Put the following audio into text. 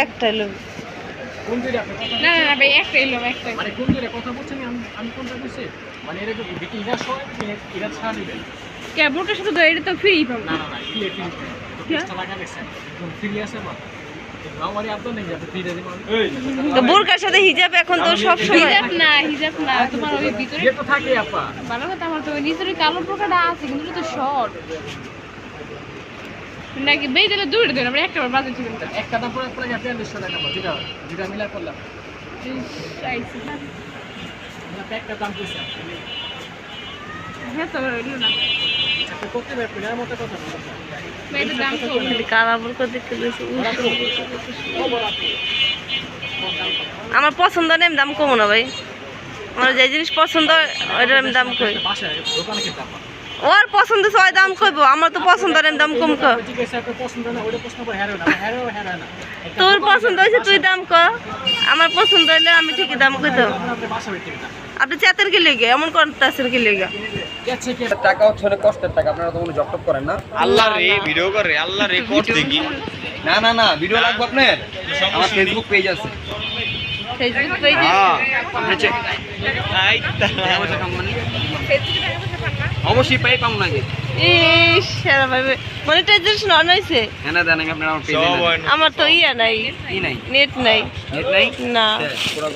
একটাই লোক কোন দুইটা না না ভাই একটাই লোক একটাই মানে কোন দুইটা কথা বলছেন আমি কোনটা কইছি মানে এটা কি এটা সবাই এটা ছাড়া নেবেন কে বোটের সাথে তো এটা তো ফ্রি পাবো না না না কি ফ্রি টেস্ট লাগা গেছে ফ্রি আছে বা আমারই আপনি নেই যাবে ফ্রি দেব তো বোরকার সাথে হিজাব এখন তো সব সময় হিজাব না তোমার ওই ভিতরে এটা তো থাকে আপা ভালো কথা আমার তো ওই নিচের ওই কালো পোকাটা আছে কিন্তু এটা তো শর্ট নাকি বেই দিলে দূরে দেন আমরা একটা বাজে ছিল একটা দাম পরে পরে 4200 টাকা পড়ে যেটা মিলা করলাম আইছি না না একটা দাম কইছে হ্যাঁ তো হইলো না আপনি করতে পারবেন এর মতো কথা বলছেন এটা দাম কম কালা বোরকা দেখতে বেশি আমার পছন্দ নেই দাম কম না ভাই আমার যে জিনিস পছন্দ ওইটার আমি দাম কই বাসায় দোকানে কি দাম ওর পছন্দ সবাই দাম কইবো আমার তো পছন্দ নেই দাম কম কর ঠিক আছে আপনার পছন্দ না ওটা প্রশ্ন করে হ্যারো না তোর পছন্দ হয়েছে তুই দাম কর আমার পছন্দ হলে আমি ঠিকই দাম কইতো আপনি বাসা হইতে না আপনি চেতেন কি লেগে এমন করতেছেন কি লেগে টাকা হচ্ছে অনেক কষ্টের টাকা আপনারা তো কোনো জব টপ করেন না আল্লাহ রে ভিডিও করে আল্লাহ রে কোট দেখি না না না ভিডিও লাগবে আপনার আমার ফেসবুক পেজ আছে ফেসবুক পেজে অবশ্যই পাই পাবো নাকি ইস সারা ভাই মনিটাইজেশন অন হইছে হ্যাঁ দেন আপনার আমার পেজে আমার তো ইয়া নাই কি নাই নেট নাই নেট নাই না পুরো